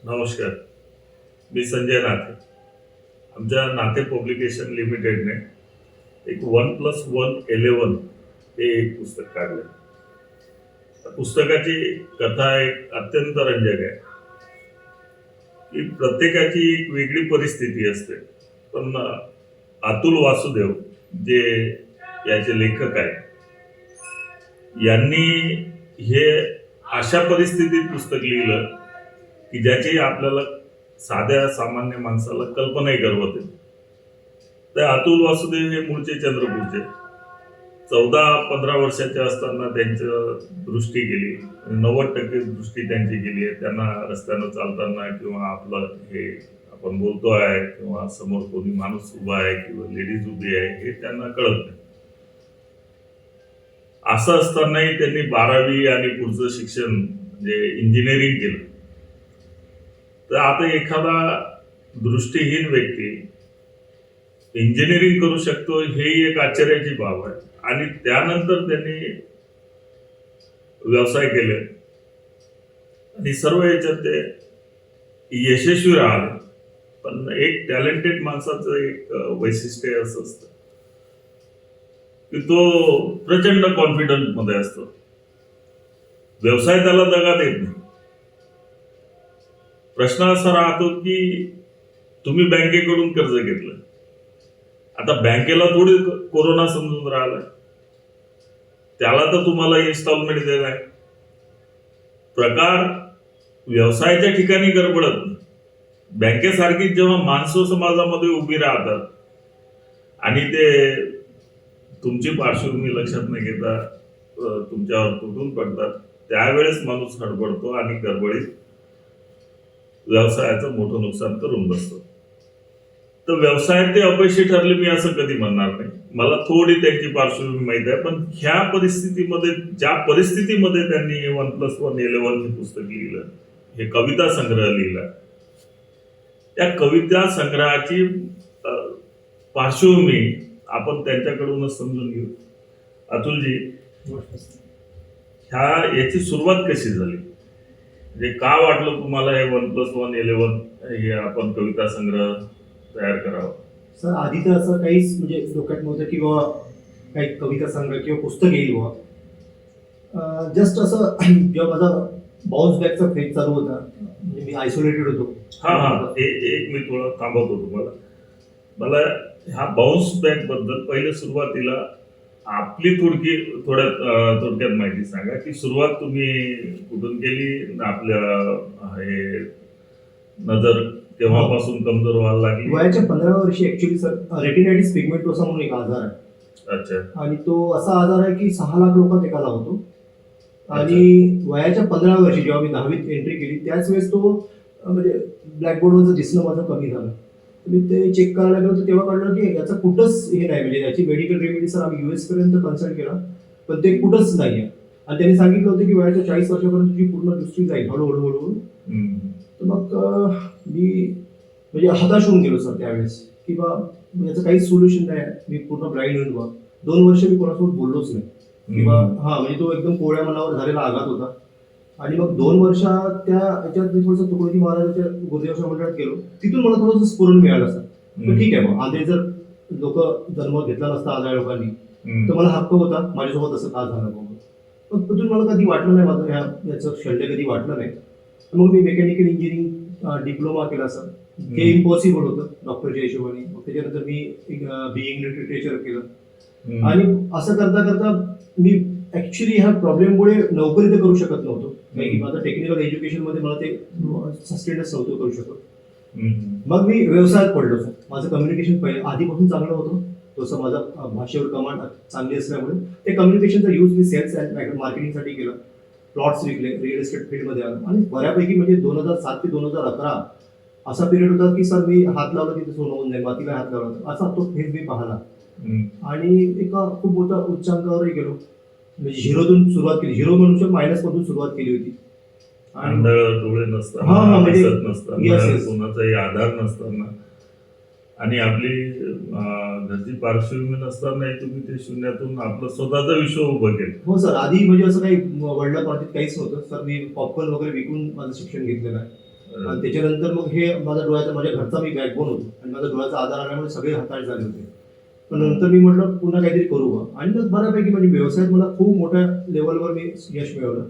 नमस्कार. मी संजय नाथे. आमच्या नाथे पब्लिकेशन लिमिटेडने एक 1+1 11 हे एक पुस्तक काढलं. त्या पुस्तकाची कथा एक अत्यंत रंजक आहे की प्रत्येकाची एक वेगळी परिस्थिती असते. पण अतुल वासुदेव जे याचे लेखक आहेत, यांनी हे अशा परिस्थितीत पुस्तक लिहिलं की ज्याची आपल्याला साध्या सामान्य माणसाला कल्पनाही करवत येते. तर अतुल वासुदेव हे मूळचे चंद्रपूरचे. 14-15 वर्षाचे असताना त्यांचं दृष्टी गेली. 90% दृष्टी त्यांची गेली आहे. त्यांना रस्त्यानं चालताना किंवा आपलं हे आपण बोलतो आहे किंवा समोर कोणी माणूस उभा आहे किंवा लेडीज उभी आहे हे त्यांना कळत नाही. असं असतानाही त्यांनी 12वी आणि पुढचं शिक्षण म्हणजे इंजिनिअरिंग केलं. तर आता एखादा दृष्टीहीन व्यक्ती इंजिनिअरिंग करू शकतो हेही एक आश्चर्याची बाब आहे. आणि त्यानंतर त्यांनी व्यवसाय केले आणि सर्व याच्यात ते यशस्वी राहिले. पण एक टॅलेंटेड माणसाचं एक वैशिष्ट्य असं असतं की तो प्रचंड कॉन्फिडन्स मध्ये असतो. व्यवसाय त्याला दगा देत नाही. प्रश्न असा राहतो की तुम्ही बँकेकडून कर्ज घेतलं, आता बँकेला थोडी कोरोना समजून राहिलाय, त्याला तर तुम्हाला इन्स्टॉलमेंट देणार. प्रकार व्यवसायाच्या ठिकाणी गडबडत नाही. बँकेसारखी जेव्हा माणसं समाजामध्ये उभी राहतात आणि ते तुमची पार्श्वभूमी लक्षात न घेता तुमच्यावर तुटून पडतात, त्यावेळेस माणूस हडबडतो आणि गडबडीत व्यवसायाचं मोठं नुकसान करून बसतो. तर व्यवसायात ते अपयशी ठरले मी असं कधी म्हणणार नाही. मला थोडी त्यांची पार्श्वभूमी माहिती आहे. पण ह्या परिस्थितीमध्ये, ज्या परिस्थितीमध्ये त्यांनी 1+1 11 हे पुस्तक लिहिलं, हे कविता संग्रह लिहिला, त्या कविता संग्रहाची पार्श्वभूमी आपण त्यांच्याकडूनच समजून घेऊ. अतुलजी, याची सुरुवात कशी झाली? म्हणजे का वाटलं तुम्हाला हे 1+1 11 हे आपण कविता संग्रह तयार करावा? सर, आधी तर असं काहीच म्हणजे डोक्यात नव्हतं की बाबा काही कविता संग्रह किंवा पुस्तक येईल बाबा. जस्ट असं जेव्हा माझा बाउन्स बॅकचा फेज चालू होता, म्हणजे मी आयसोलेटेड होतो. एक मी थोडं थांबवतो तुम्हाला. मला ह्या बाउन्स बॅक बद्दल पहिले सुरुवातीला आपली थोडक्यात माहिती सांगा की सुरुवात तुम्ही कुठून केली, आपल्या हे नजर तेव्हापासून कमजोर व्हायला लागली? वयाच्या 15व्या वर्षी ऍक्च्युली सर रेटिनायटिस पिगमेंटोसा म्हणून एक आजार आहे. अच्छा. आणि तो असा आजार आहे की 6 लाख लोकांत एकाला होतो. आणि वयाच्या 15व्या वर्षी जेव्हा मी 10वीत एंट्री केली त्याच वेळेस तो म्हणजे ब्लॅकबोर्डवरचं दिसणं माझं कमी झालं. मी ते चेक करायला गेलो तर तेव्हा कळलं की याचं कुठंच हे नाही, म्हणजे याची मेडिकल रेमेडी सर आम्ही US पर्यंत कन्सल्ट केला पण ते कुठंच नाही आहे. आणि त्यांनी सांगितलं होतं की वयाच्या 40 वर्षापर्यंत तुझी पूर्ण दृष्टी जाईल हळूहळू. तर मग मी म्हणजे हताश होऊन गेलो सर त्यावेळेस की बा याचं काहीच सोल्युशन नाही आहे, मी पूर्ण ब्लाइंड होईल बा. 2 वर्ष मी कोणासोबत बोललोच नाही किंवा म्हणजे तो एकदम कोवळ्या मनावर झालेला आघात होता. आणि मग 2 वर्षात त्या याच्यात मी थोडंसं तुकडोजी महाराजांच्या गुरुदेव मंडळात गेलो. तिथून मला थोडंसं स्फुरण मिळालं सर. तर ठीक आहे, मग आधी जर लोक जन्म घेतला नसता आजार लोकांनी तर मला हक्क होता माझ्यासोबत असं का झालं बघ. पण तिथून मला कधी वाटलं नाही माझं याचं शल्य कधी वाटलं नाही. मग मी मेकॅनिकल इंजिनिअरिंग डिप्लोमा केला सर. हे इम्पॉसिबल होतं डॉक्टरच्या हिशोबाने. मग त्याच्यानंतर मी बिईंग लिटरेचर केलं. आणि असं करता करता मी ऍक्च्युली ह्या प्रॉब्लेममुळे नोकरी तर करू शकत नव्हतो, कारण की माझं टेक्निकल एज्युकेशन मध्ये मला ते सस्टेनच नव्हतं करू शकत. मग मी व्यवसायात पडलो सर. माझं कम्युनिकेशन पहिले आधीपासून चांगलं होतं, तसं माझा भाषेवर कमांड चांगली असल्यामुळे ते कम्युनिकेशनचा यूज मी सेल्स अँड मार्केटिंगसाठी केला. प्लॉट्स विकले, रिअल इस्टेट फील्डमध्ये आलो. आणि बऱ्यापैकी म्हणजे 2007 ते 2011 असा पिरियड होता की सर मी हात लावला तिथे सोनं होऊन जाईल, मातीला हात लावला, असा तो फेज मी पाहिला. आणि एका खूप मोठ्या उच्चांकावरही गेलो. म्हणजे झिरोतून सुरुवात केली, झिरो म्हणून मायनस मधून सुरुवात केली होती. डोळे नसताना, म्हणजे कोणाचाही आधार नसताना आणि आपली घरची पार्श्वभूमी नसताना तुम्ही ते शून्यातून आपलं स्वतःचा विश्व उभं केलं. हो सर, आधी म्हणजे असं काही वडिला पार्टीत काहीच नव्हतं सर. मी पॉपकॉर्न वगैरे विकून माझं शिक्षण घेतलेलं आहे. आणि त्याच्यानंतर मग हे माझ्या घरचा मी बॅकबोन होतो आणि माझा डोळ्याचा आधार आल्यामुळे सगळे हाताळे झाले होते. पण नंतर मी म्हटलं पुन्हा काहीतरी करू बा आणि मग बऱ्यापैकी म्हणजे व्यवसायात मला खूप मोठ्या लेवलवर मी यश मिळवलं.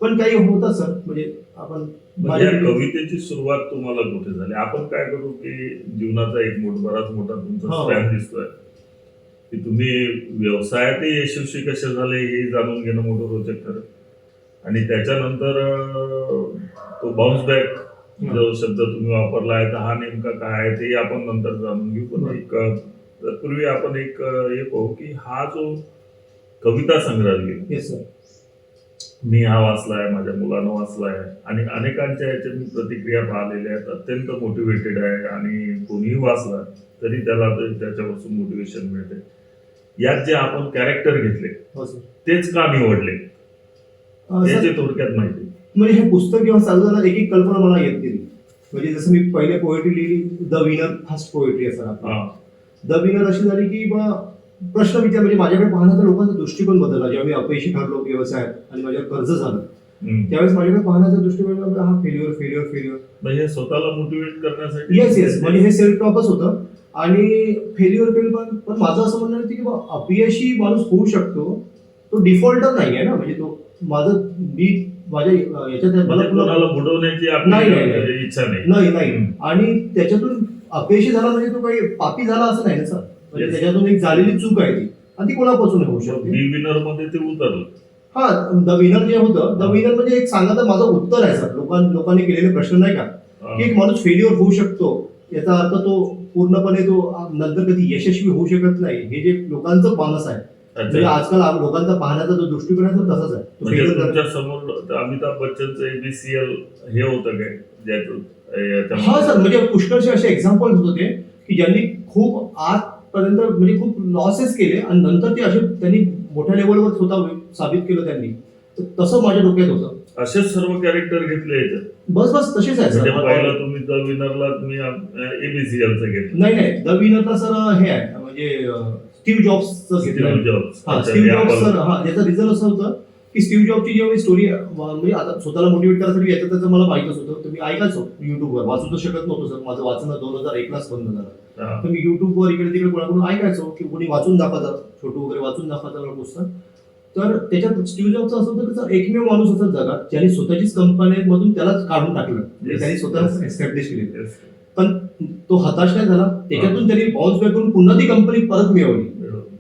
पण काही होतं सर म्हणजे आपण म्हणजे या कवितेची सुरुवात तुम्हाला कुठे झाली? आपण काय करू की जीवनाचा एक बराच मोठा तुमचा हो. स्पॅन दिसतोय की तुम्ही व्यवसायातही यशस्वी कसे झाले हे जाणून घेणं मोठं रोचक ठरत आणि त्याच्यानंतर तो बाउन्स बॅक जो शब्द तुम्ही वापरला आहे तर हा नेमका काय आहे ते आपण नंतर जाणून घेऊ. पण एक पूर्वी आपण एक हे पाहू की हा जो कविता संग्रह येस सर. मी हा वाचलाय, माझ्या मुलानं वाचलाय आणि अनेकांच्या याच्यात मी प्रतिक्रिया पाहिलेल्या आहेत. अत्यंत मोटिवेटेड आहे आणि कोणीही वाचला तरी त्याला त्याच्यापासून मोटिवेशन मिळते. यात जे आपण कॅरेक्टर घेतले हो सर. तेच का निवडले सर, याची थोडक्यात माहिती. म्हणजे हे पुस्तक जेव्हा चालू झालं एक एक कल्पना मला येत गेली. म्हणजे जसं मी पहिले पोएट्री लिहिली द विनर फर्स्ट पोएट्री असं हा. द विनर अशी झाली की बा प्रश्न विचार म्हणजे माझ्याकडे पाहण्याचा लोकांचा दृष्टिकोन बदलला. जेव्हा मी अपयशी ठरलो व्यवसायात आणि माझ्यावर कर्ज झालं त्यावेळेस माझ्याकडे पाहण्याचा दृष्टिकोन हा फेल्युअर म्हणजे स्वतःला मोटिवेट करण्यासाठी. येस म्हणजे हे सेल्फ टॉकच होतं आणि फेल्युअर पण माझं असं म्हणणं होतं की बा अपयशी माणूस होऊ शकतो. तो डिफॉल्टर नाही आहे ना. म्हणजे तो माझं मी माझ्या याच्यात म्हणजे मला कोणाला बुडवण्याची नाही. आपली इच्छा नाही. नाही आणि त्याच्यातून अपयशी झाला म्हणजे तो काही पापी झाला असं नाही ना सर. म्हणजे Yes. त्याच्यातून एक झालेली चूक आहे ती आणि ती कोणापासून होऊ शकते. बी विनर मध्ये ते उतरलं. हा द विनर जे होतं द विनर म्हणजे एक सांगा माझं उत्तर आहे सर. लोकांनी केलेले प्रश्न नाही का की एक माणूस फेल्युअर होऊ शकतो याचा अर्थ तो पूर्णपणे तो नंतर कधी यशस्वी होऊ शकत नाही. हे जे लोकांचं मानस आहे म्हणजे आजकाल लोकांचा पाहण्याचा जो दृष्टिकोन आहे तो तसाच आहे. तो म्हणजे failure तुमच्या समोर अमिताभ बच्चनचं ABCL हे होतं काय हा सर म्हणजे पुष्कळसे असे एक्झाम्पल होते की ज्यांनी खूप आजपर्यंत म्हणजे खूप लॉसेस केले आणि नंतर ते असे त्यांनी मोठ्या लेवलवर स्वतः साबित केलं त्यांनी. तर तसं माझ्या डोक्यात होतं. असेच सर्व कॅरेक्टर घेतले याच्यात. बस तसेच आहे म्हणजे सर. पहिला तुम्ही द विनरला तुम्ही ABCLचं घेतलं. नाही द विनरला सर हे आहे म्हणजे स्टीव्ह जॉब्सचं घेतलं. Steve jobs. हा स्टीव्ह जॉब्स सर. हा याचं रिझन असं होतं की स्टीव्ह जॉबची जेव्हा स्टोरी म्हणजे आता स्वतःला मोटिवेट करायसाठी याचं त्याचं मला माहितच होतं. तर मी ऐकायचो युट्यूबवर. वाचू तर शकत नव्हतो सर. माझं वाचणं 2001लाच बंद झालं. तर मी युट्यूबवर इकडे तिकडे कोणाकडून ऐकायचो की कोणी वाचून दाखवतात छोटू वगैरे वाचून दाखवतात पुस्तक. तर त्याच्यात स्टीव्ह जॉबचं असं होतं की एकमेव माणूस असा जगात ज्याने स्वतःचीच कंपनीमधून त्यालाच काढून टाकलं. त्यांनी स्वतःला एस्टॅब्लिश केली. पण तो हताश नाही झाला. त्याच्यातून त्यांनी बाउन्स बॅक करून पुन्हा ती कंपनी परत मिळवली.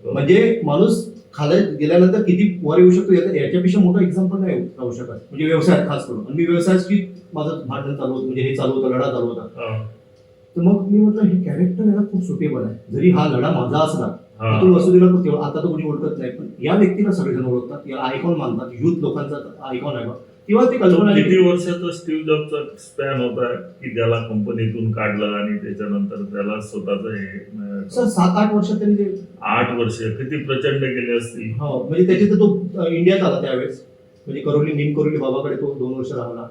म्हणजे माणूस खाली गेल्यानंतर किती वर येऊ शकतो याच्यापेक्षा मोठा एक्झाम्पल नाही राहू शकत. म्हणजे व्यवसायात खास करून. आणि मी व्यवसायाची माझं भांडण चालू होतं म्हणजे हे चालू होतं लढा चालू होता. तर मग मी म्हटलं हे कॅरेक्टर याला खूप सुटेबल आहे. जरी हा लढा माझा असला तो वसुलीला आता तर कोणी ओळखत नाही पण या व्यक्तीला सगळेजण ओळखतात. याला आयकॉन मानतात. युथ लोकांचा आयकॉन आहे किंवा ती कल्पना. किती वर्षाचा स्टीव्ह जॉबचा स्पॅन होता की ज्याला कंपनीतून काढलं आणि त्याच्यानंतर त्याला स्वतःच हे सर 7-8 वर्ष त्यांनी ते 8 वर्ष किती प्रचंड गेले असतील. हो म्हणजे त्याच्यात तो इंडियात आला त्यावेळेस. म्हणजे नीम करोली बाबाकडे तो 2 वर्ष राहिला.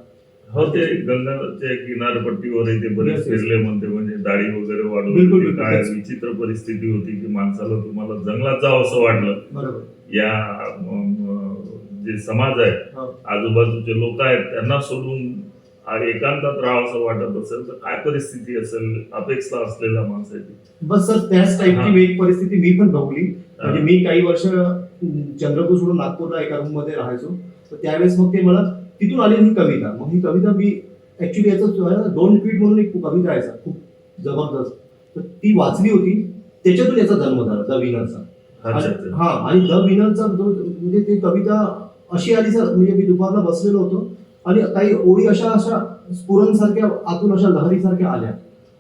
हो ते गंगाच्या किनारपट्टीवर ते बरेच फिरले म्हणते. म्हणजे दाढी वगैरे बिलकुल, वाढवली. काय विचित्र परिस्थिती होती की माणसाला तुम्हाला जंगलात जावं असं वाटलं. बरोबर. या जे समाज आहे आजूबाजूचे लोक आहेत त्यांना सोडून एकांतात राहावं असं वाटत असेल तर काय परिस्थिती असेल अपेक्षा असलेल्या माणसाची. बस सर त्याच टाईपची मी एक परिस्थिती मी पण भोगली. म्हणजे मी काही वर्ष चंद्रपूर सोडून नागपूरला एका रूम मध्ये राहायचो. तर त्यावेळेस मग ते मला तिथून आली ही कविता. मग ही कविता मी ऍक्च्युली याचं डोंट क्विट म्हणून एक कविता आहे खूप जबरदस्त. तर ती वाचली होती. त्याच्यातून याचा जन्म झाला द विनरचा. हा आणि द विनरचा म्हणजे ती कविता अशी आली सर. म्हणजे मी दुपारला बसलेलो होतो आणि काही ओळी अशा स्फुरणसारख्या आतून अशा लहरीसारख्या आल्या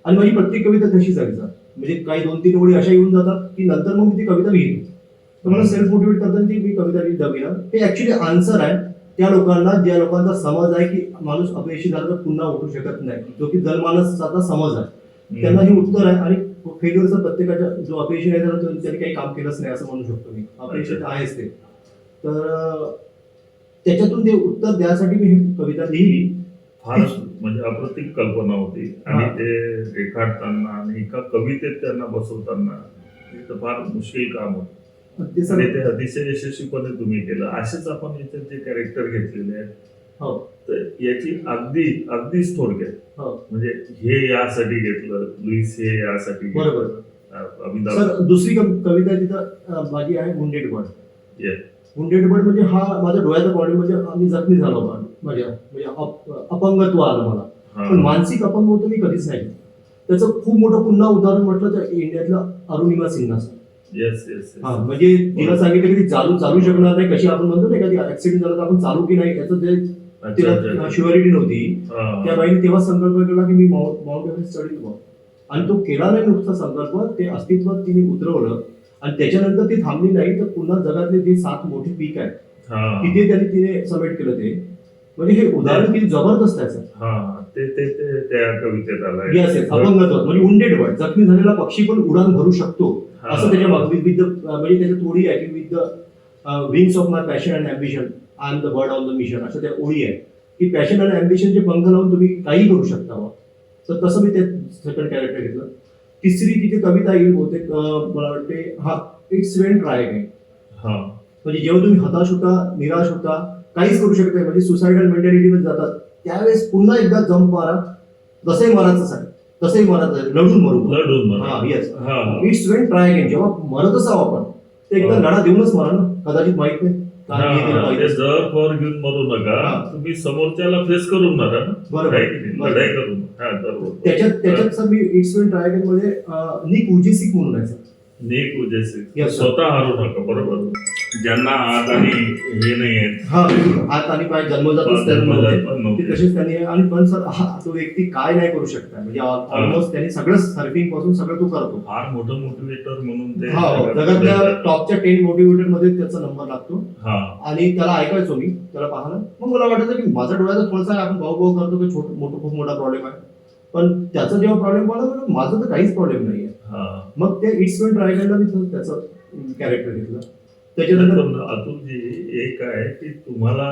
आणि माझी प्रत्येक कविता तशीच आली सर. म्हणजे काही 2-3 ओळी अशा येऊन जातात की नंतर मग मी ती कविता लिहिली. तर मला सेल्फ मोटिवेट करताना ती मी कविता लिहिली द विनर. हे ऍक्च्युली आन्सर आहे त्या लोकांना ज्या लोकांचा समज आहे की माणूस अपयशी झाला तर पुन्हा उठू शकत नाही. जो की जनमानसाचा समज आहे त्यांना हे उत्तर आहे. आणि फेल्युअरचा प्रत्येकाच्या जो अपयशी नाही झाला त्यांनी काही काम केलंच नाही असं म्हणू शकतो मी. अपयशी आहेच ते. तर त्याच्यातून ते उत्तर द्यासाठी मी ही कविता लिहिली. फारच म्हणजे अप्रतिम कल्पना होती आणि ते रेखाटताना आणि एका कवितेत त्यांना बसवताना ते फार मुश्किल काम होतं. ते अतिशय यशस्वीपणे तुम्ही केलं. असेच आपण याच्यात जे कॅरेक्टर घेतलेले आहेत हो तर याची अगदीच थोडक्यात हो म्हणजे हे यासाठी घेतलं, लुईस हे यासाठी घेतलं. बरोबर अमिताभ सर. दुसरी कविता तिथं माझी आहे wounded bird. Yes. Wounded bird म्हणजे हा माझ्या डोळ्याचा प्रॉब्लेम, म्हणजे मी जखमी झालो होतो माझ्या म्हणजे अपंगत्व आलं मला. हा. पण मानसिक अपंग होतो मी कधीच नाही. त्याचं खूप मोठं पुन्हा उदाहरण म्हटलं तर इंडियातलं Arunima Sinha sir. Yes yes हा म्हणजे तिला सांगितलं की ती चालू शकणार नाही, कशी आपण म्हणतो ना एखादी ऍक्सिडेंट झाला तर आपण चालू की नाही याचं जे तिला शुअरिटी नव्हती. त्या बाईने तेव्हा संकल्प केला की मी माउंट एव्हरेस्ट चढील बुवा. आणि तो केला नाही नुकता संकल्प, ते अस्तित्वात तिने उतरवलं. आणि त्याच्यानंतर ती थांबली नाही तर पुन्हा जगातले जे 7 मोठे पीक आहेत तिथे तिने सबमिट केलं ते. म्हणजे हे उदाहरण किती जबरदस्त आहे सर. ते त्या कवितेत आलंय. येस येस अपंगत्व म्हणजे वुंडेड बर्ड, जखमी झालेला पक्षी पण उडान भरू शकतो असं त्याच्या विथ म्हणजे त्याच्या ओळी आहे की with the wings of my passion and ambition I am the bird on the mission, असं त्या ओळी आहे की पॅशन आणि अँबिशनचे पंख लावून तुम्ही काही करू शकता बा. तर तसं मी ते सेकंड कॅरेक्टर घेतलं. तिसरी तिथे कविता येईल बहुतेक मला वाटते इट्स वेन ट्राय अगेन. म्हणजे जेव्हा तुम्ही हताश होता, निराश होता, काहीच करू शकत नाही, म्हणजे सुसायडल मेंटॅलिटीमध्ये जातात, त्यावेळेस पुन्हा एकदा जंप मारा. तसंही मारायचं आहे, तसंही मारायचं आहे, लढून मरू. हा yes it's Wien try again. जेव्हा मरतच आहोत आपण ते एकदा लढा देऊनच मारा ना. कदाचित माहित नाही जर फॉर घेऊन मरू नका, तुम्ही समोरच्याला फेस करून मारा. बरोबर लढाई करून. त्याच्यात sir me it's Wien try again मध्ये निक उजेसिक म्हणून आहे सर. निक उजेसिक स्वतः हारू नका. बरोबर. ज्यांना हात आणि हे नाही आहेत, हात आणि पाय जन्मजातच ते तसेच त्यांनी. आणि पण सर तो व्यक्ती काय नाही करू शकता, म्हणजे ऑलमोस्ट त्यांनी सगळं सर्फिंग पासून सगळं तो करतो. फार मोठं मोटिवेटर म्हणून ते जगातल्या टॉपच्या 10 मोटिवेटर मध्ये त्याचा नंबर लागतो. आणि त्याला ऐकायचो मी, त्याला पाहणं. मग मला वाटायचं की माझा डोळ्याचा थोडासा आपण भाऊ करतो की खूप मोठा प्रॉब्लेम आहे, पण त्याचा जेव्हा प्रॉब्लेम पाहिला माझं तर काहीच प्रॉब्लेम नाहीये. मग ते इट्स वेन ट्राय करायला मी त्याचं कॅरेक्टर घेतलं. त्याच्यानंतर अतुलजी एक आहे की तुम्हाला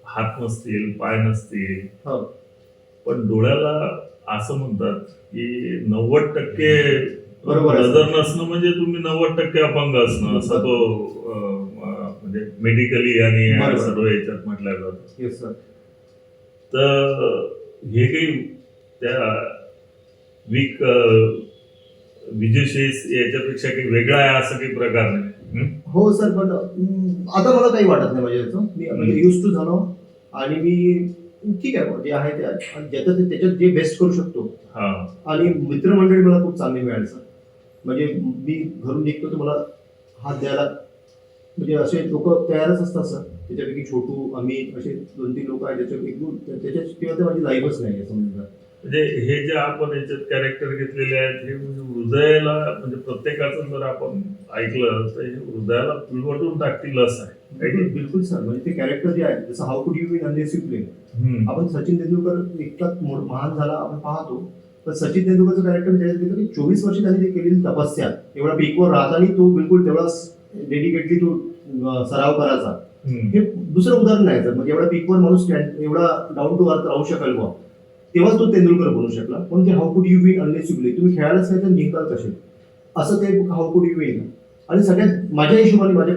हात नसतील, पाय नसतील, पण डोळ्याला असं म्हणतात की 90% बरोबर नजर नसणं म्हणजे तुम्ही 90% अपंग असणं, असं तो म्हणजे मेडिकली आणि सर्व याच्यात म्हटलं जातं. Yes sir. तर हे काही त्या वीक विजयशेष याच्यापेक्षा काही वेगळा आहे असं काही प्रकार नाही. हो सर, पण आता मला काही वाटत नाही. म्हणजे मी म्हणजे युज टू झालो आणि मी ठीक आहे जे आहे ते आहे. आणि त्याच्यात जे बेस्ट करू शकतो. आणि मित्रमंडळी मला खूप चांगली मिळाली सर. म्हणजे मी घरून निघतो तर मला हात द्यायला म्हणजे असे लोक तयारच असतात सर. त्याच्यापैकी छोटू, अमित असे 2-3 लोक आहेत त्याच्याशिवाय तर माझी लाईफच नाही आहे समजा. म्हणजे हे जे आपण याच्यात कॅरेक्टर घेतलेले आहेत हे म्हणजे हृदयाला, म्हणजे प्रत्येकाचं जर आपण ऐकलं तर हे हृदयाला पिळवटून टाकतील असं आहे. बिलकुल सर. म्हणजे ते कॅरेक्टर जे आहे, जसं हाऊ कुड you win unless you play. आपण सचिन तेंडुलकर इतका महान झाला आपण पाहतो, पण सचिन तेंडुलकरचं कॅरेक्टर त्याच्यात घेतलं की 24 वर्ष त्यांनी जे केलेली तपस्या, एवढा पीकवर राहताना तो बिलकुल तेवढाच डेडिकेटली तो सराव करायचा. हे दुसरं उदाहरण नाही सर. म्हणजे एवढा पीकवर माणूस एवढा डाऊन टू अर्थ राहू शकेल बुवा, तेव्हाच तो तेंडुलकर बनू शकला. पण ते हाऊ कुड you win unless you play, तुम्ही खेळायलाच नाही तर जिंकाल कसे, असं ते हाऊ कुड यू विन. आणि सगळ्यात माझ्या हिशोबाने माझ्या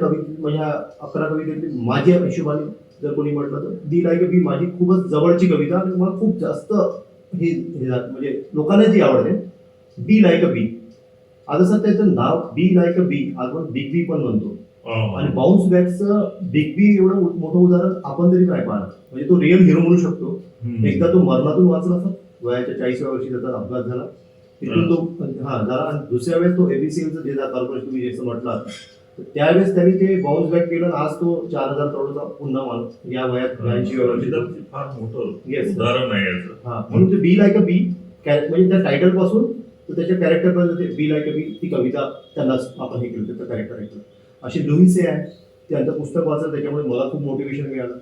11 कवितेतली माझ्या हिशोबाने जर कोणी म्हटलं तर दी लाईक अ बी माझी खूपच जवळची कविता आणि मला खूप जास्त हे म्हणजे लोकांना ती आवडते. बी लाईक अ बी. आता सर त्याचं नाव बी लाईक अ बी, आपण बिग बी पण म्हणतो. आणि बाउन्स बॅकचं बिग बी एवढं मोठं उदाहरण आपण तरी काय पाहणार. म्हणजे तो रिअल हिरो म्हणू शकतो. एकदा तो मरणातून वाचला सर, वयाच्या 40व्या वर्षी त्याचा अपघात झाला, तिथून तो झाला. आणि दुसऱ्या वेळेस तो एबीसीएलचं जे कॉर्पोरेशन तुम्ही जसं म्हटलं, त्यावेळेस त्यांनी ते बाउन्स बॅक केलं. आज तो 4,000 करोडचा पुन्हा माणूस या वयात 82व्या वर्षी. फार मोठं उदाहरण आहे याचं. म्हणून ते बी लाईक अ बी म्हणजे त्या टायटल पासून तर त्याच्या कॅरेक्टर पर्यंत ते बी लाईक अ बी ती कविता त्यांना आपण हे केलं, त्याचं कॅरेक्टर ऐकलं. असे लुईस आहे, त्यांचं पुस्तक वाचलं, त्याच्यामुळे मला खूप मोटिवेशन मिळालं.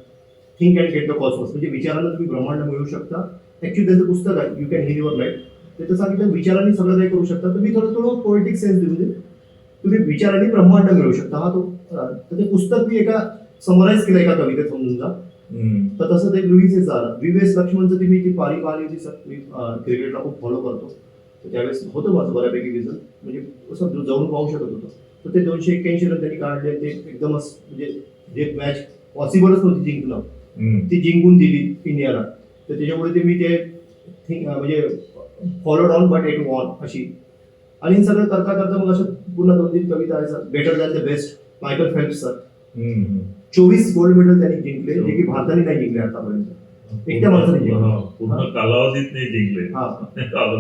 Think and get the Cosmos, म्हणजे विचारांना तुम्ही ब्रह्मांड मिळू शकता. ऍक्च्युली त्यांचं पुस्तक आहे you can heal your life. त्याचं सांगितलं विचारांनी सगळं काही करू शकता. तुम्ही थोडं पोएटिक सेन्स देऊ, म्हणजे तुम्ही विचारांनी ब्रह्मांड मिळू शकता. तर ते पुस्तक मी एका समराईज केलं एका कवितेत समजून जा. तर तसं ते लुईसच झालं. व्ही.एस. लक्ष्मणचं तुम्ही ती पारी पाहिली होती सर. मी क्रिकेटला खूप फॉलो करतो, तर त्यावेळेस होतं माझं बऱ्यापैकी विजन, म्हणजे असं जाऊन पाहू शकत होतं. तर ते 281 रन त्यांनी काढले, ते एकदमच म्हणजे जे मॅच पॉसिबलच नव्हती जिंकणं, ती जिंकून दिली इंडियाला. तर त्याच्यामुळे ते मी ते म्हणजे followed on but it won अशी. आणि हे सगळं करता करता मग असं पुन्हा 2-3 कविता आहे sir. Better than the best, Michael Phelps sir. 24 gold medal त्यांनी जिंकले, जे की भारताने नाही जिंकले आतापर्यंत. एकट्या माणसाने जिंकले. पूर्ण कालावधीत नाही जिंकले. हा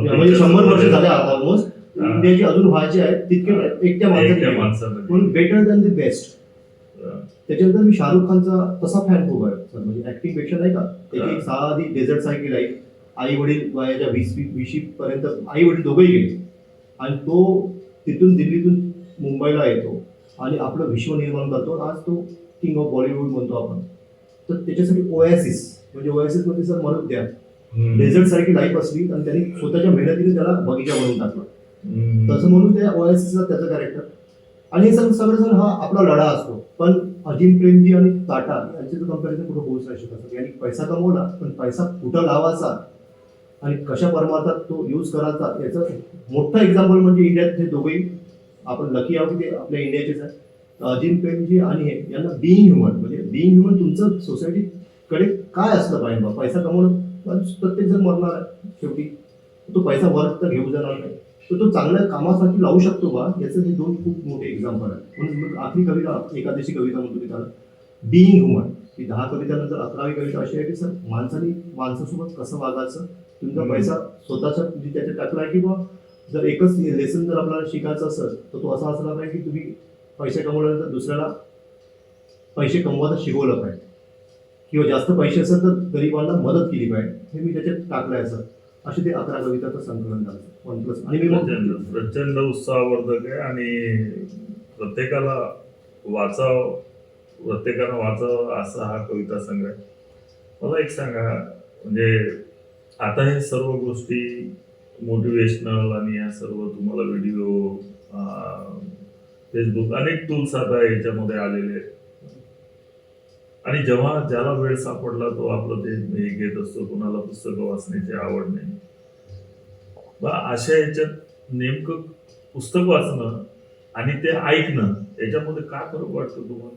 म्हणजे 100 वर्ष झाले ऑलमोस्ट. हा. इंडियाची अजून व्हायची आहे तितके एकट्या माणसाने जिंकले. माणसाने म्हणून बेटर दॅन द बेस्ट. त्याच्यानंतर मी शाहरुख खानचा तसा फॅन खूप आहे सर. म्हणजे ऍक्टिंग पेक्षा नाही का, त्याची एक साधी डेझर्ट सारखी लाईफ. आई वडील वयाच्या 20 पर्यंत आई वडील दोघंही गेले आणि तो तिथून दिल्लीतून मुंबईला येतो आणि आपलं विश्व निर्माण करतो. आज तो किंग ऑफ बॉलिवूड म्हणतो आपण. तर त्याच्यासाठी ओएसिस म्हणजे ओएसिस मध्ये सर म्हणत द्या डेझर्ट सारखी लाईफ असली आणि त्यांनी स्वतःच्या मेहनतीने त्याला बगीचा बनवून टाकला. तसं म्हणून त्या ओएसिसचा त्याचं कॅरेक्टर. आणि हे सगळं सर हा आपला लढा असतो. पण अजिम प्रेमजी आणि टाटा यांचं कम्पॅरिझन कुठं होऊच नाही शकत. यांनी पैसा कमवला, पण पैसा कुठं लावायचा आणि कशा परमार्थात तो यूज करायचा याचं मोठं एक्झाम्पल म्हणजे इंडियात हे दोघेही आपण लकी आहोत की ते आपल्या इंडियाचेच आहे. अजिम प्रेमजी आणि हे यांना बिईंग ह्युमन म्हणजे बिईंग ह्युमन तुमचं सोसायटीकडे काय असलं पाहिजे. पैसा कमवणं प्रत्येक जण मरणार आहे शेवटी. तो पैसा वर तर घेऊ जाणार नाही. तर तो चांगल्या कामासाठी लावू शकतो बा. याचं हे 2 खूप मोठे एक्झाम्पल आहे. म्हणून आखरी कविता एकादशी कविता म्हणतो की त्याला बिईंग ह्युमन. की 10 कवितानंतर 11वी कविता अशी आहे की सर माणसाने माणसासोबत कसं वागायचं. तुमचा पैसा स्वतःचा म्हणजे त्याच्यात टाकला की बा जर एकच लेसन जर आपल्याला शिकायचं असेल तर तो असा असला पाहिजे की तुम्ही पैसे कमवल्यानंतर दुसऱ्याला पैसे कमवायला शिकवलं पाहिजे किंवा जास्त पैसे असेल तर गरिबांना मदत केली पाहिजे. हे मी त्याच्यात टाकलं आहे सर. असे ते 11 कविताचं संकलन झालं 1+ आणि मी प्रचंड उत्साहवर्धक आहे आणि प्रत्येकाला प्रत्येकानं वाचावं असा हा कविता संग्रह. मला एक सांगा, म्हणजे आता हे सर्व गोष्टी मोटिवेशनल आणि या सर्व तुम्हाला व्हिडिओ फेसबुक अनेक टूल्स आता याच्यामध्ये आलेले आहेत. आणि जेव्हा ज्याला वेळ सापडला तो आपलं ते हे घेत असतो. कोणाला पुस्तकं वाचण्याची आवड नाही. अशा याच्यात नेमकं पुस्तक वाचणं आणि ते ऐकणं याच्यामध्ये काय फरक वाटतो तुम्हाला?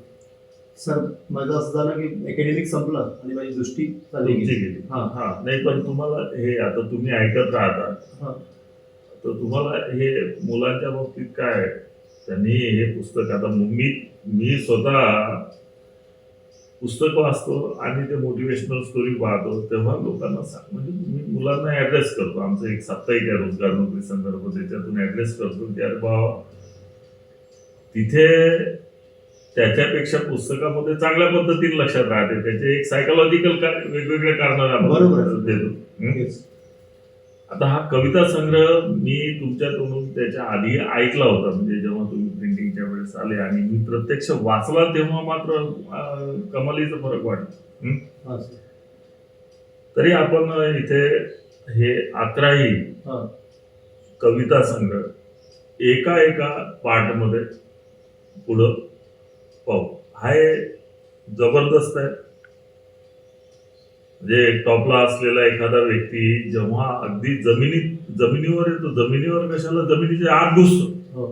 सर माझं असं झालं की अकॅडमिक संपलं आणि माझी दृष्टी चालली गेली. हा नाही, पण तुम्हाला हे आता तुम्ही ऐकत राहता तर तुम्हाला हे मुलांच्या बाबतीत काय त्यांनी हे पुस्तक आता मी स्वतः पुस्तक वाचतो आणि ते मोटिवेशनल स्टोरी पाहतो तेव्हा लोकांना म्हणजे मी मुलांना ऍड्रेस करतो. आमचं एक साप्ताहिक आहे रोजगार नोकरी संदर्भ, त्याच्यातून ऍड्रेस करतो की अरे बाबा तिथे त्याच्यापेक्षा पुस्तकामध्ये चांगल्या पद्धतीने लक्षात राहते. त्याचे एक सायकोलॉजिकल वेगवेगळे कारण देतो. आता हा कविता संग्रह मी तुमच्या तोंडून त्याच्या आधी ऐकला होता, म्हणजे जेव्हा तुम्ही प्रिंटिंगच्या वेळेस आले आणि मी प्रत्यक्ष वाचला तेव्हा मात्र कमालीचा फरक वाटला. तरी आपण इथे हे 11ही कविता संग्रह एका पार्टमध्ये पुढं पाहू. हा जबरदस्त आहे. म्हणजे टॉपला असलेला एखादा व्यक्ती जेव्हा अगदी जमिनीवर येतो, जमिनीवर कशाला जमिनीच्या आत घुसतो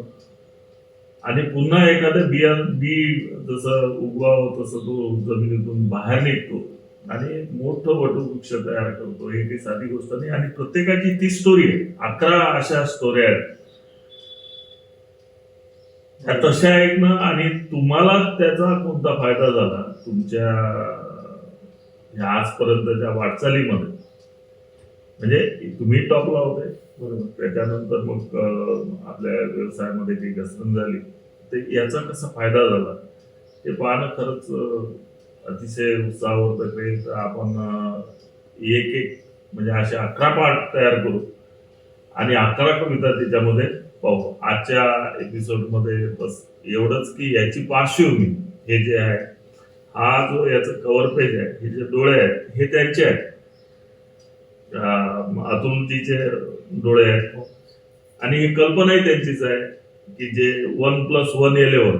आणि पुन्हा एखाद्या बी जसं उगवावं तसं तो जमिनीतून बाहेर निघतो आणि मोठं वटवृक्ष तयार करतो. ही काही साधी गोष्ट नाही. आणि प्रत्येकाची ती स्टोरी आहे. 11 अशा स्टोऱ्या आहेत तशा ऐकणं आणि तुम्हाला त्याचा कोणता फायदा झाला तुमच्या ह्या आजपर्यंतच्या वाटचालीमध्ये. म्हणजे तुम्ही टॉपला होते बरोबर, त्याच्यानंतर मग आपल्या व्यवसायामध्ये काही घसरण झाली, तर याचा कसा फायदा झाला हे पाहणं खरंच अतिशय उत्साहवर्धक आहे. तर आपण एक म्हणजे असे 11 पार्ट तयार करू आणि 11 कविता त्याच्यामध्ये पाहू. आजच्या एपिसोडमध्ये बस एवढंच की याची पार्श्वभूमी हे जे आहे, हा जो याचं कव्हर पेज आहे, हे जे डोळे आहेत हे त्यांचे आहेत, अतुलजीचे डोळे आहेत. आणि ही कल्पनाही त्यांचीच आहे की जे 1+1=11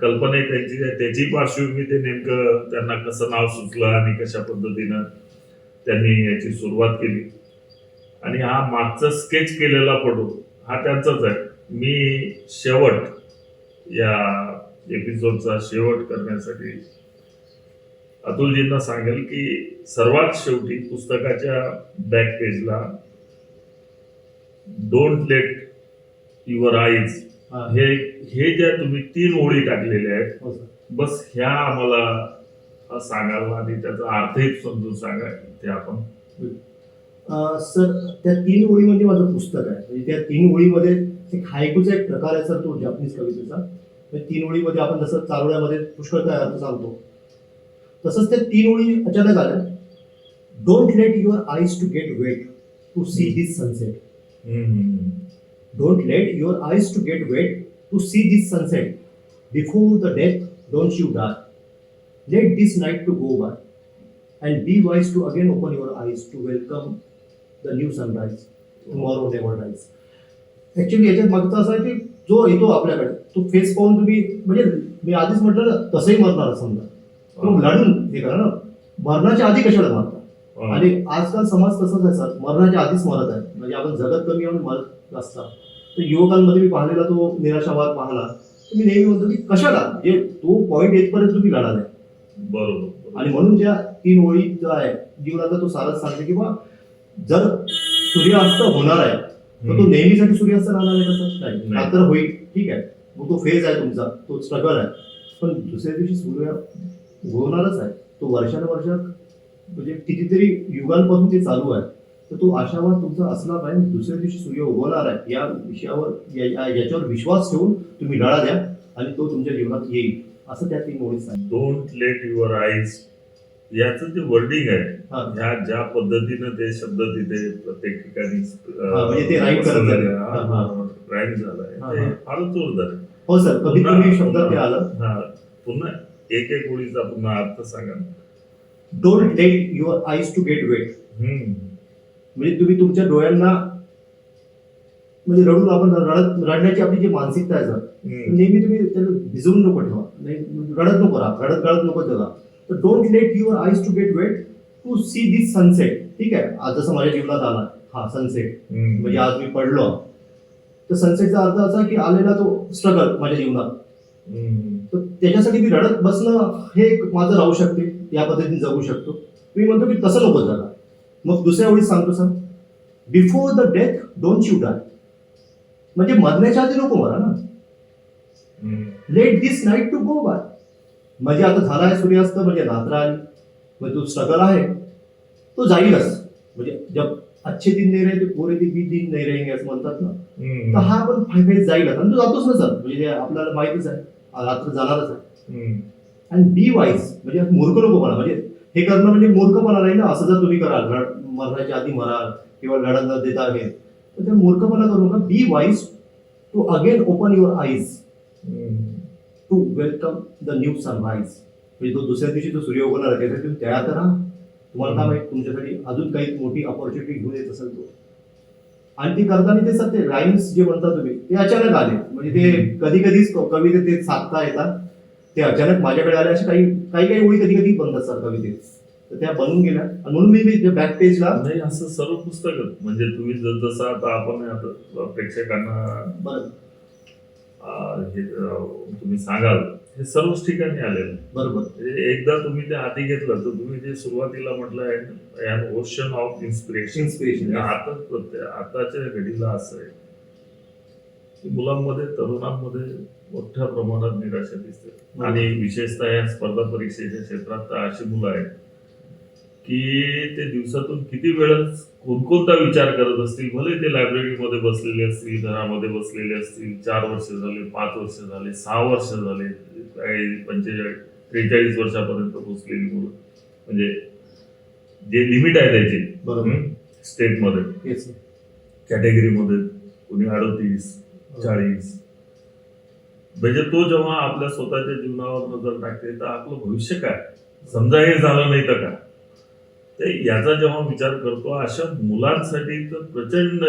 कल्पनाही त्यांची आहे. त्याची पार्श्वभूमी ते नेमकं त्यांना कसं नाव सुचलं आणि कशा पद्धतीनं त्यांनी याची सुरुवात केली. आणि हा मागचा स्केच केलेला फोटो हा त्यांचाच आहे. मी शेवट, या एपिसोडचा शेवट करण्यासाठी अतुलजींना सांगेल की सर्वात शेवटी पुस्तकाच्या बॅक पेजला डोंट लेट युअर आईज हा. हे हे ज्या तुम्ही 3 ओळी टाकलेल्या आहेत, हो सर. बस ह्या आम्हाला सांगाल आणि त्याचा अर्थही समजून सांगा. ते आपण सर त्या 3 ओळीमध्ये माझं पुस्तक आहे. म्हणजे त्या 3 ओळीमध्ये एक हायकूचा एक प्रकार आहे सर, तो जपानीज कवितेचा. 3 ओळीमध्ये आपण जसं चारोळ्यामध्ये पुष्कळ काय अर्थ सांगतो, तसंच त्या 3 ओळी अचानक आल्या. Don't let your eyes to get wet to see this sunset. Don't let your eyes to get wet to see this sunset. Before the death don't you die. Let this night to go by and be wise to again open your eyes to welcome the new sunrise. Tomorrow never dies. Actually याच्यात मागचं असं आहे की जो येतो आपल्याकडे तो face पाहून तुम्ही, म्हणजे मी आधीच म्हटलं ना, तसंही मरणार समजा, मग लढून हे करा ना. मरणाच्या आधी कशाला मारता? आणि आजकाल समाज तसाच आहे सर, मरणाच्या आधीच मरत आहे. म्हणजे आपण जगत कमी आणि मरत जास्त. तर युवकांमध्ये मी पाहिलेला तो निराशावाद पाहला, तर मी नेहमी म्हणतो की कशाला, म्हणजे तो पॉईंट येतपर्यंत तुम्ही लढा नाही. बरोबर. आणि म्हणून त्या 3 ओळी जो आहे जीवनाचा तो सारच सांगते की बा जर सूर्यास्त होणार आहे तर तो नेहमीसाठी सूर्यास्त राहणार आहे कसं नाही. रात्र होईल, ठीक आहे, मग तो फेज आहे तुमचा, तो स्ट्रगल आहे, पण दुसऱ्या दिवशी सूर्य उगवणारच आहे. तो वर्षानुवर्ष म्हणजे कितीतरी युगांपासून ते चालू आहे. तर तो आशावाद तुमचा असला पाहिजे. दुसऱ्या दिवशी सूर्य उगवणार आहे या विषयावर याच्यावर विश्वास ठेवून तुम्ही लढा द्या आणि तो तुमच्या जीवनात येईल, असं त्या 3 ओळीत सांगितलं. डोंट लेट युअर आईज याचं जे वर्डिंग आहे, हा. ह्या ज्या पद्धतीनं ते शब्द तिथे प्रत्येक ठिकाणी म्हणजे ते राईट करत झाले. राईट झालाय, हा, ते हा. फारच जोरदार आहे. हो सर, कधी कधी शब्द ते आलं. हा, पुन्हा एक ओळीचा पुन्हा अर्थ सांगा. Don't let your eyes to get wet. म्हणजे तुम्ही तुमच्या डोळ्यांना, म्हणजे रडून आपण रडण्याची आपली जी मानसिकता आहे सर, नेहमी तुम्ही त्याला भिजवून नको ठेवा. नाही, रडत नको राहा, रडत नको जगा. तर don't let your eyes to get wet to see this sunset. ठीक आहे, आज जसं माझ्या जीवनात आला हा सनसेट, म्हणजे आज मी पडलो, तर सनसेटचा अर्थ असा की आलेला तो स्ट्रगल माझ्या जीवनात, तर त्याच्यासाठी मी रडत बसणं हे एक माझं राहू शकते, या पद्धतीने जगू शकतो. मी म्हणतो की तसं नको जगा. मग दुसऱ्या वेळी सांगतो sir, before the death don't you die. म्हणजे मरण्याच्या आधी नको मरा ना. Let this night to go by. म्हणजे आता झाला आहे सूर्यास्त, म्हणजे रात्र आली, म्हणजे तो स्ट्रगल आहे तो जाईलच. म्हणजे जब अच्छे दिन नाही रहे तो बुरे दिन नाही रहेंगे असं म्हणतात ना. तर हा पण फेज जाईलच आणि तो जातोच ना सर. म्हणजे आपल्याला माहितीच आहे रात्र जाणारच आहे. आणि बी वाईज, म्हणजे मूर्ख नकोपणा, म्हणजे हे करणं म्हणजे मूर्खपणा नाही ना. असं जर तुम्ही कराल, मरण्याच्या आधी मराल किंवा लढत न देता आहे, तर त्या मूर्खपणा करू नका. Be wise to again open your eyes to welcome the new sunrise. म्हणजे तो दुसऱ्या दिवशी जो सूर्य उगवणार आहे त्यासाठी तुम्ही तयार करा. तुम्हाला काय माहिती, तुमच्यासाठी अजून काही मोठी ऑपॉर्च्युनिटी घेऊन येत असेल तो. आणि ते करताना ते सर ते राईम्स जे म्हणता तुम्ही ते अचानक आले. म्हणजे ते कधी कधीच कविते ते साधता येतात, ते अचानक माझ्याकडे आले. असे काही ओळी कधी कधी बनतात सर कवितेत, तर त्या बनून गेल्या. आणि म्हणून मी बॅक पेजला नाही असं सर्व पुस्तक, म्हणजे तुम्ही जसं आता आपण आता प्रेक्षकांना बरं हे तुम्ही सांगाल, हे सर्वच ठिकाणी आलेलं. बरोबर. एकदा तुम्ही ते हाती घेतलं तर तुम्ही जे सुरुवातीला म्हटलं ओशन ऑफ इन्स्पिरेशन, आताच्या घडीला असं आहे की मुलांमध्ये, तरुणांमध्ये मोठ्या प्रमाणात निराशा दिसते. आणि विशेषतः या स्पर्धा परीक्षेच्या क्षेत्रात तर अशी मुलं आहेत की ते दिवसातून किती वेळ कोणकोणता विचार करत असतील. भले ते लायब्ररीमध्ये बसलेले असतील, घरामध्ये बसलेले असतील, 4 वर्ष झाले, 5 वर्ष झाले, 6 वर्ष झाले, 45-43 वर्षापर्यंत पोहोचलेली मुलं, म्हणजे जे लिमिट आहे त्याची बरोबर स्टेटमध्ये, येस कॅटेगरीमध्ये कोणी 38-40. म्हणजे तो जेव्हा आपल्या स्वतःच्या जीवनावर नजर टाकते तर आपलं भविष्य काय, समजा हे झालं नाही तर काय, ते याचा जेव्हा विचार करतो, अशा मुलांसाठी तर प्रचंड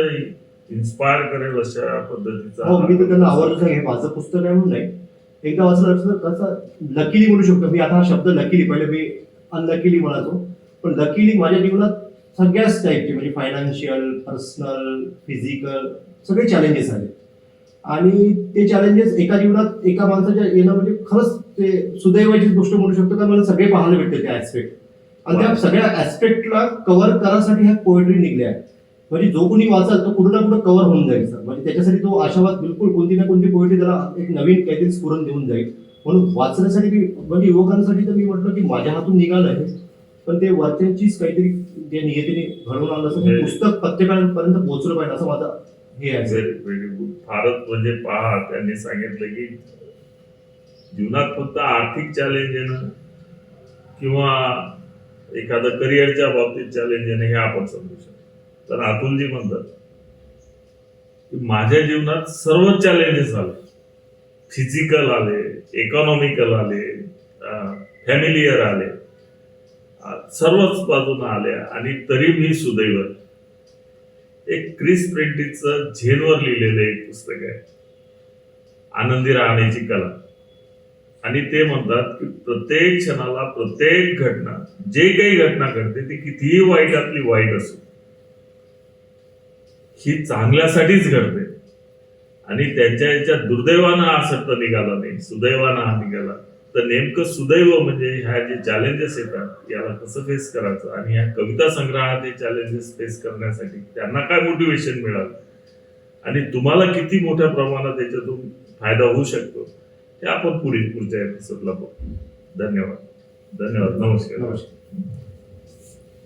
इन्स्पायर करेल अशा पद्धतीचा. हो, मी तर त्यांना आवडतं. हे माझं पुस्तक आहे म्हणून नाही, एकदा वाचलं कसं लकीली म्हणू शकतो मी. आता हा शब्द लकीली, पहिले मी अनलकीली म्हणायचो, पण लकीली माझ्या जीवनात सगळ्याच टाईपचे, म्हणजे फायनान्शियल, पर्सनल, फिजिकल सगळे चॅलेंजेस आले. आणि ते चॅलेंजेस एका जीवनात एका माणसाच्या येणं म्हणजे खरंच ते सुदैवाची गोष्ट म्हणू शकतो, कारण मला सगळे पाहायला भेटते ते ऍस्पेक्ट. आणि त्या सगळ्या ऍस्पेक्टला कव्हर करायसाठी ह्या पोएट्री निघल्या आहेत. म्हणजे जो कोणी वाचल तो कुठं ना कुठं कव्हर होऊन जाईल सर. म्हणजे त्याच्यासाठी तो आशावाद बिलकुल कोणती ना कोणती पोएट्री त्याला एक नवीन काहीतरी स्फुरण देऊन जाईल. म्हणून वाचण्यासाठी म्हणजे युवकांसाठी तर मी म्हटलं की माझ्या हातून निघालं आहे, पण ते वरच्यांचीच काहीतरी जे नियतीने घडवून आणलं असं हे पुस्तक प्रत्येकापर्यंत पोहोचलं पाहिजे असं माझं हे आहे. Very good. फारच म्हणजे पहा, त्यांनी सांगितलं की जीवनात फक्त आर्थिक चॅलेंज येणं किंवा एखादं करिअरच्या बाबतीत चॅलेंज येणं हे आपण समजू शकतो. तर अतुलजी म्हणतात की माझ्या जीवनात सर्व चॅलेंजेस आले, फिजिकल आले, इकॉनॉमिकल आले, फॅमिलियर आले, सर्वच बाजूने आल्या, आणि तरी मी सुदैव. एक क्रिस प्रेंटिसचं झेलवर लिहिलेलं एक पुस्तक आहे, आनंदी राहण्याची कला. आणि ते म्हणतात की प्रत्येक क्षणाला प्रत्येक घटना, जे काही घटना घडते ती कितीही वाईटातली वाईट असो, ही चांगल्यासाठीच घडते. आणि त्यांच्या याच्या दुर्दैवानं हा सट्ट निघाला नाही, सुदैवानं हा निघाला. तर नेमकं सुदैव म्हणजे ह्या जे चॅलेंजेस येतात याला कसं फेस करायचं, आणि ह्या कविता संग्रहात हे चॅलेंजेस फेस करण्यासाठी त्यांना काय मोटिवेशन मिळालं आणि तुम्हाला किती मोठ्या प्रमाणात याच्यातून फायदा होऊ शकतो हे आपण पुढच्या एपिसोडला बघू. धन्यवाद. नमस्कार.